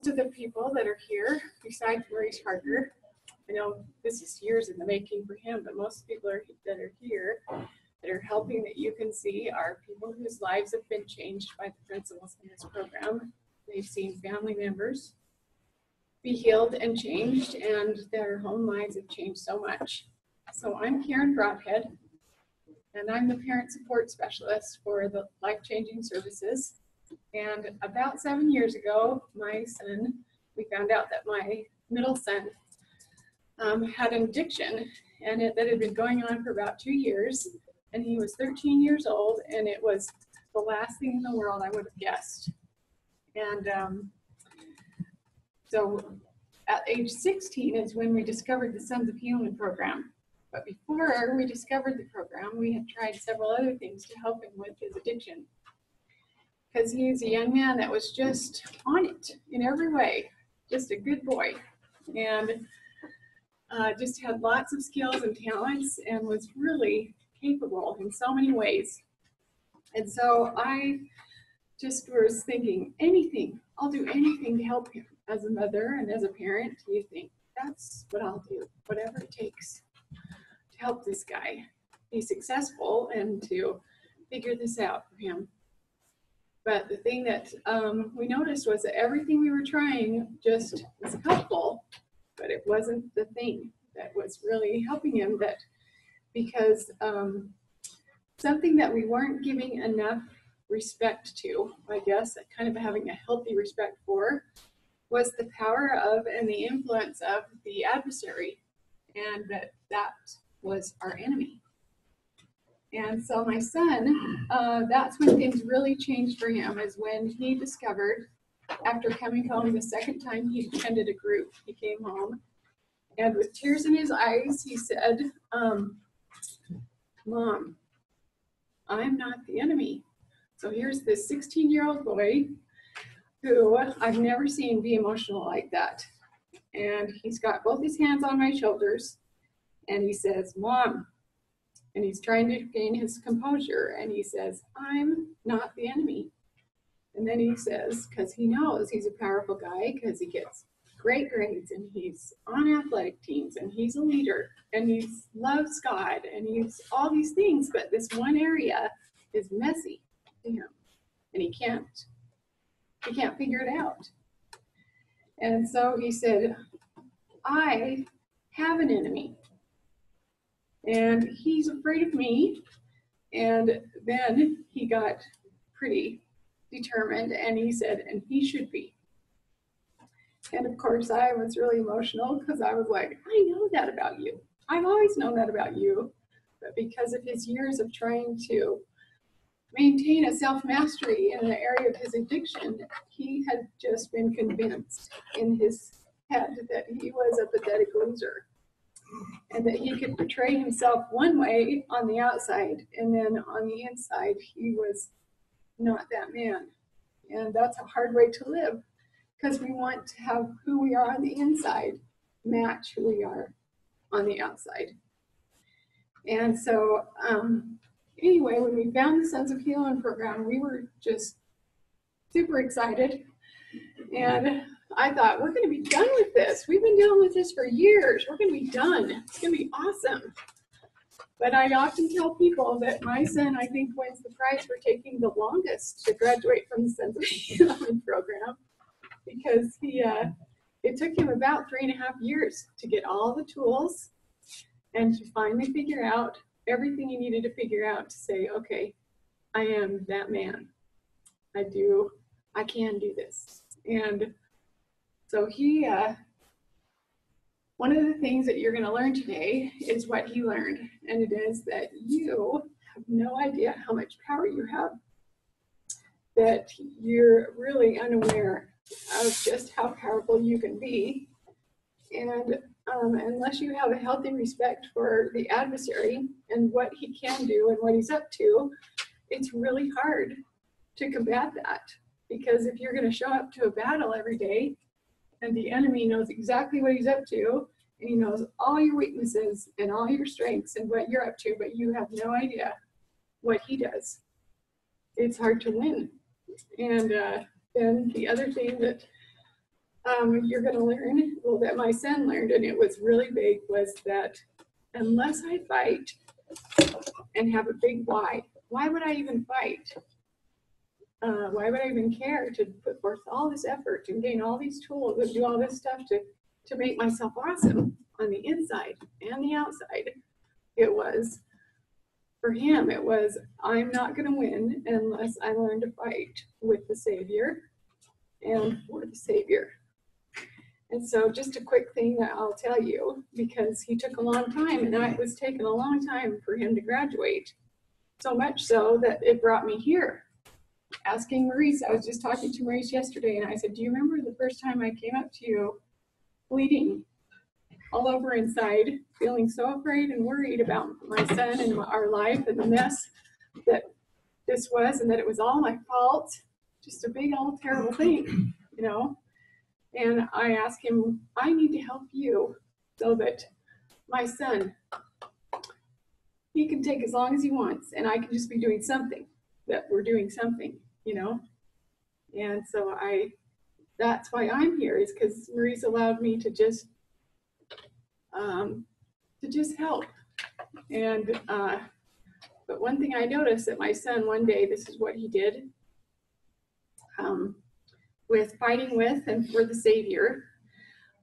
To the people that are here, besides Maurice Harker, I know this is years in the making for him, but most people that are here, that are helping, that you can see, are people whose lives have been changed by the principles in this program. They've seen family members be healed and changed, and their home lives have changed so much. So I'm Karen Broadhead, and I'm the parent support specialist for the Life Changing Services. And about 7 years ago, my son, we found out that my middle son had an addiction, and that had been going on for about 2 years. And he was 13 years old, and it was the last thing in the world I would have guessed. And so at age 16 is when we discovered the Sons of Healing program. But before we discovered the program, we had tried several other things to help him with his addiction. Because he is a young man that was just on it in every way, just a good boy, and just had lots of skills and talents and was really capable in so many ways. And so I just was thinking, anything, I'll do anything to help him. As a mother and as a parent, you think, that's what I'll do, whatever it takes to help this guy be successful and to figure this out for him. But the thing that we noticed was that everything we were trying just was helpful, but it wasn't the thing that was really helping him. That because something that we weren't giving enough respect to, I guess, kind of having a healthy respect for, was the power of and the influence of the adversary, and that was our enemy. And so my son, that's when things really changed for him, is when he discovered, after coming home the second time he attended a group, he came home, and with tears in his eyes, he said, Mom, I'm not the enemy. So here's this 16-year-old boy who I've never seen be emotional like that. And he's got both his hands on my shoulders, and he says, Mom, and he's trying to gain his composure, and he says, I'm not the enemy. And then he says, because he knows he's a powerful guy, because he gets great grades, and he's on athletic teams, and he's a leader, and he loves God, and he's all these things, but this one area is messy to him, and he can't figure it out. And so he said, I have an enemy, and he's afraid of me. And then he got pretty determined, and he said, and he should be. And of course I was really emotional, because I was like, I know that about you. I've always known that about you. But because of his years of trying to maintain a self-mastery in the area of his addiction, he had just been convinced in his head that he was a pathetic loser, and that he could portray himself one way on the outside, and then on the inside he was not that man. And that's a hard way to live, because we want to have who we are on the inside match who we are on the outside. And so anyway, when we found the Sons of Healing program, we were just super excited. And I thought, we're going to be done with this. We've been dealing with this for years. We're going to be done. It's going to be awesome. But I often tell people that my son, I think, wins the prize for taking the longest to graduate from the Sons of Healing program, because it took him about 3.5 years to get all the tools and to finally figure out everything he needed to figure out to say, okay, I am that man. I can do this. And so one of the things that you're going to learn today is what he learned. And it is that you have no idea how much power you have, that you're really unaware of just how powerful you can be. And unless you have a healthy respect for the adversary and what he can do and what he's up to, it's really hard to combat that. Because if you're going to show up to a battle every day, and the enemy knows exactly what he's up to, and he knows all your weaknesses and all your strengths and what you're up to, but you have no idea what he does, it's hard to win. And then the other thing that you're going to learn, well, that my son learned, and it was really big, was that unless I fight and have a big why would I even fight? Why would I even care to put forth all this effort and gain all these tools and do all this stuff to make myself awesome on the inside and the outside? It was, for him, it was, I'm not going to win unless I learn to fight with the Savior and for the Savior. And so just a quick thing that I'll tell you, because he took a long time, and it was taking a long time for him to graduate. So much so that it brought me here. Asking Maurice, I was just talking to Maurice yesterday, and I said, do you remember the first time I came up to you bleeding all over inside, feeling so afraid and worried about my son and our life and the mess that this was, and that it was all my fault, just a big old terrible thing, you know? And I asked him, I need to help you so that my son, he can take as long as he wants, and I can just be doing something, that we're doing something, you know? And so that's why I'm here, is because Maurice allowed me to just help. And but one thing I noticed, that my son one day, this is what he did with fighting with and for the Savior.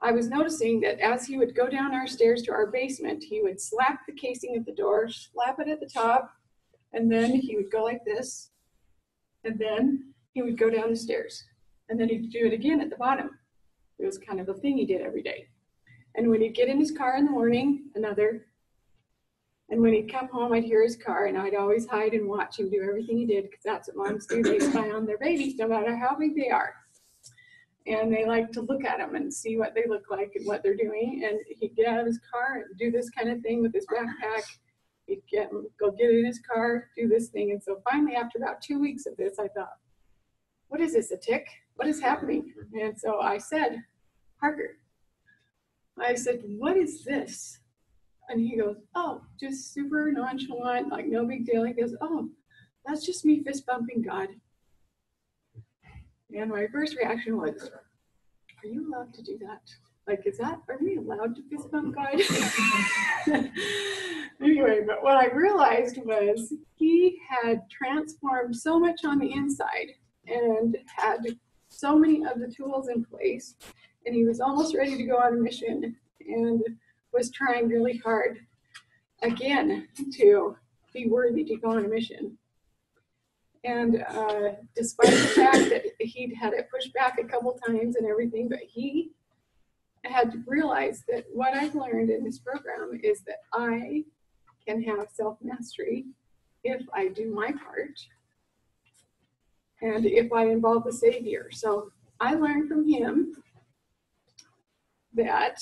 I was noticing that as he would go down our stairs to our basement, he would slap the casing of the door, slap it at the top, and then he would go like this, and then he would go down the stairs, and then he'd do it again at the bottom. It was kind of a thing he did every day. And when he'd get in his car in the morning, another. And when he'd come home, I'd hear his car, and I'd always hide and watch him do everything he did, because that's what moms do. They spy on their babies, no matter how big they are. And they like to look at them and see what they look like and what they're doing. And he'd get out of his car and do this kind of thing with his backpack. He'd go get in his car, do this thing. And so finally, after about 2 weeks of this, I thought, what is this, a tick? What is happening? And so I said, Harker, I said, what is this? And he goes, oh, just super nonchalant, like no big deal. He goes, oh, that's just me fist bumping God. And my first reaction was, are you allowed to do that? Like, are we allowed to fist bump God? Anyway, but what I realized was he had transformed so much on the inside and had so many of the tools in place, and he was almost ready to go on a mission and was trying really hard again to be worthy to go on a mission. And despite the fact that he'd had it pushed back a couple times and everything, but he had to realize that what I've learned in this program is that I can have self-mastery if I do my part and if I involve the Savior. So I learned from him that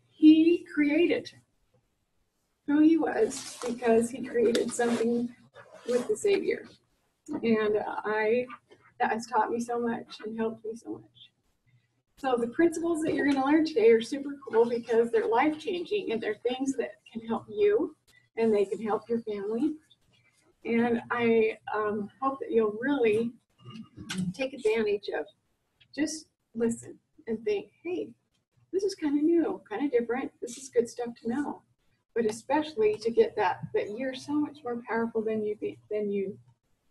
he created who he was because he created something with the Savior. And that has taught me so much and helped me so much. So the principles that you're going to learn today are super cool because they're life-changing, and they're things that can help you and they can help your family. And I hope that you'll really take advantage of, just listen and think, hey, this is kind of new, kind of different. This is good stuff to know. But especially to get that you're so much more powerful than you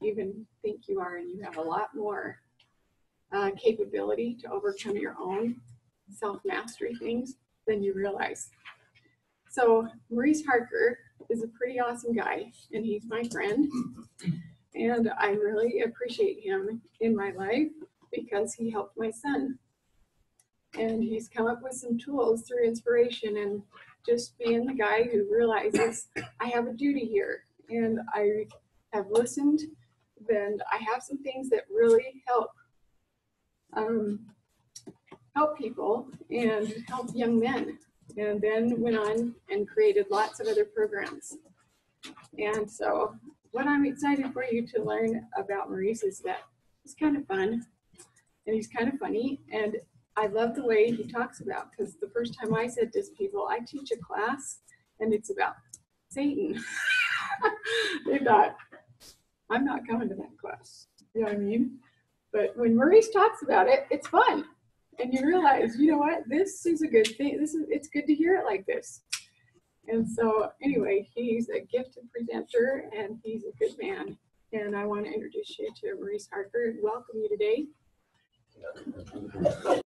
even think you are, and you have a lot more capability to overcome your own self-mastery things than you realize. So Maurice Harker is a pretty awesome guy, and he's my friend, and I really appreciate him in my life because he helped my son, and he's come up with some tools through inspiration and just being the guy who realizes I have a duty here, and I have listened, and I have some things that really help people and help young men, and then went on and created lots of other programs. And so what I'm excited for you to learn about Maurice is that he's kind of fun and he's kind of funny, and I love the way he talks about, because the first time I said to people, I teach a class and it's about Satan. They thought, I'm not coming to that class. You know what I mean? But when Maurice talks about it, it's fun. And you realize, you know what, this is a good thing. It's good to hear it like this. And so anyway, he's a gifted presenter and he's a good man. And I want to introduce you to Maurice Harker and welcome you today.